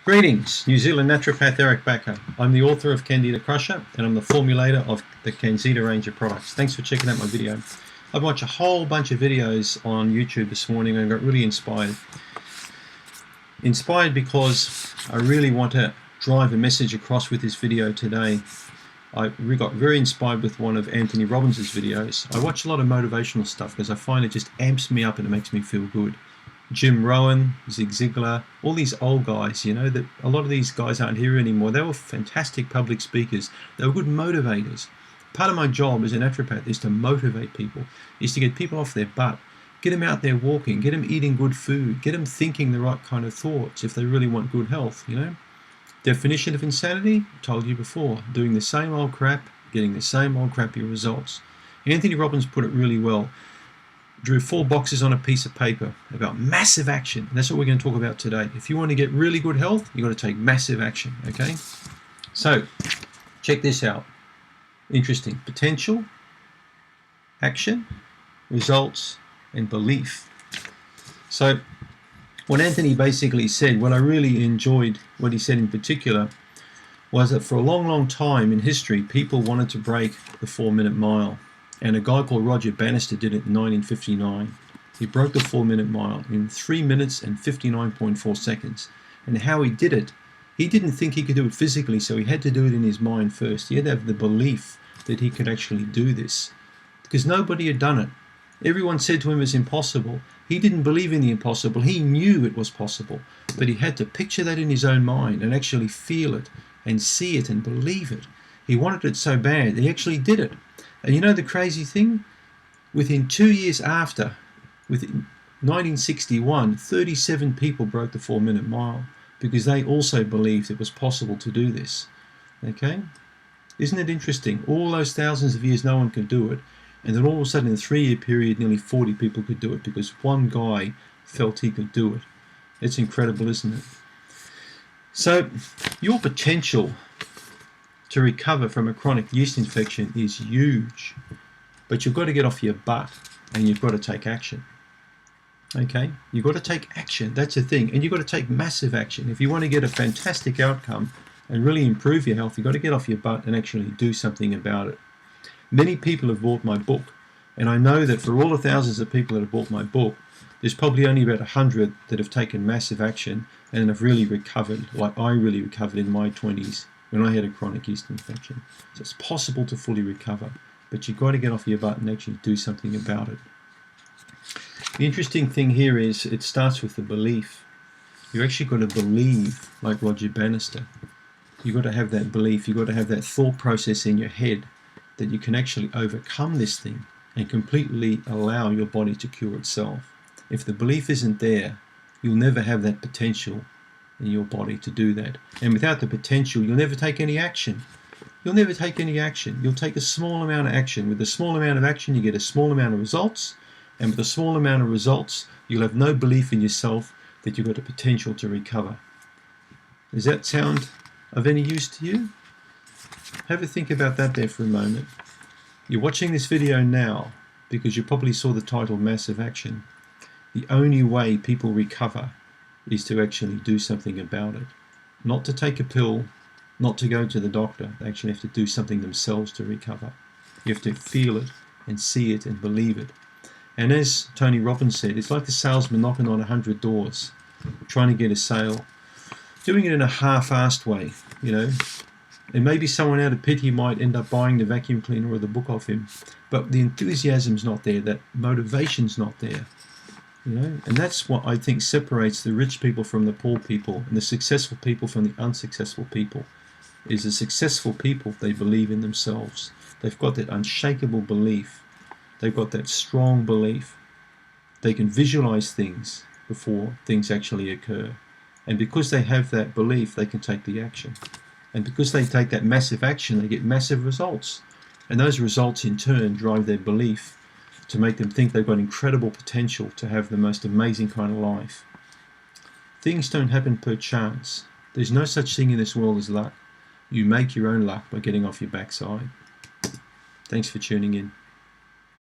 Greetings, New Zealand naturopath Eric Bakker. I'm the author of Candida Crusher and I'm the formulator of the Candida range of products. Thanks for checking out my video. I've watched a whole bunch of videos on YouTube this morning and got really inspired. Inspired because I really want to drive a message across with this video today. I got very inspired with one of Anthony Robbins' videos. I watch a lot of motivational stuff because I find it just amps me up and it makes me feel good. Jim Rohn, Zig Ziglar, all these old guys, you know, that a lot of these guys aren't here anymore. They were fantastic public speakers. They were good motivators. Part of my job as a naturopath is to motivate people, is to get people off their butt, get them out there walking, get them eating good food, get them thinking the right kind of thoughts if they really want good health, you know. Definition of insanity, I told you before, doing the same old crap, getting the same old crappy results. Anthony Robbins put it really well. Drew 4 boxes on a piece of paper about massive action. And that's what we're going to talk about today. If you want to get really good health, you've got to take massive action, okay? So, check this out. Interesting. Potential, action, results, and belief. So, what Anthony basically said, what I really enjoyed, what he said in particular, was that for a long, long time in history, people wanted to break the 4-minute mile. And a guy called Roger Bannister did it in 1959. He broke the 4-minute mile in 3 minutes and 59.4 seconds. And how he did it, he didn't think he could do it physically, so he had to do it in his mind first. He had to have the belief that he could actually do this. Because nobody had done it. Everyone said to him it's impossible. He didn't believe in the impossible. He knew it was possible. But he had to picture that in his own mind and actually feel it and see it and believe it. He wanted it so bad that he actually did it. And you know the crazy thing? Within 2 years after, within 1961, 37 people broke the 4-minute mile because they also believed it was possible to do this. Okay? Isn't it interesting? All those thousands of years no one could do it, and then all of a sudden in a 3-year period nearly 40 people could do it because one guy felt he could do it. It's incredible, isn't it? So, your potential to recover from a chronic yeast infection is huge, but you've got to get off your butt and you've got to take action. Okay, you've got to take action. That's the thing, and you've got to take massive action. If you want to get a fantastic outcome and really improve your health, you've got to get off your butt and actually do something about it. Many people have bought my book, and I know that for all the thousands of people that have bought my book, there's probably only about 100 that have taken massive action and have really recovered, like I really recovered in my 20s. When I had a chronic yeast infection. So it's possible to fully recover, but you've got to get off your butt and actually do something about it. The interesting thing here is it starts with the belief. You actually got to believe, like Roger Bannister. You've got to have that belief, you've got to have that thought process in your head that you can actually overcome this thing and completely allow your body to cure itself. If the belief isn't there, you'll never have that potential in your body to do that. And without the potential, you'll never take any action. You'll never take any action. You'll take a small amount of action. With a small amount of action, you get a small amount of results. And with a small amount of results, you'll have no belief in yourself that you've got the potential to recover. Does that sound of any use to you? Have a think about that there for a moment. You're watching this video now because you probably saw the title Massive Action. The only way people recover is to actually do something about it. Not to take a pill, not to go to the doctor. They actually have to do something themselves to recover. You have to feel it and see it and believe it. And as Tony Robbins said, it's like the salesman knocking on 100 doors, trying to get a sale, doing it in a half-assed way, you know. And maybe someone out of pity might end up buying the vacuum cleaner or the book off him. But the enthusiasm's not there, that motivation's not there. You know, and that's what I think separates the rich people from the poor people and the successful people from the unsuccessful people. Is the successful people, they believe in themselves. They've got that unshakable belief. They've got that strong belief. They can visualize things before things actually occur. And because they have that belief, they can take the action. And because they take that massive action, they get massive results. And those results in turn drive their belief to make them think they've got incredible potential to have the most amazing kind of life. Things don't happen per chance. There's no such thing in this world as luck. You make your own luck by getting off your backside. Thanks for tuning in.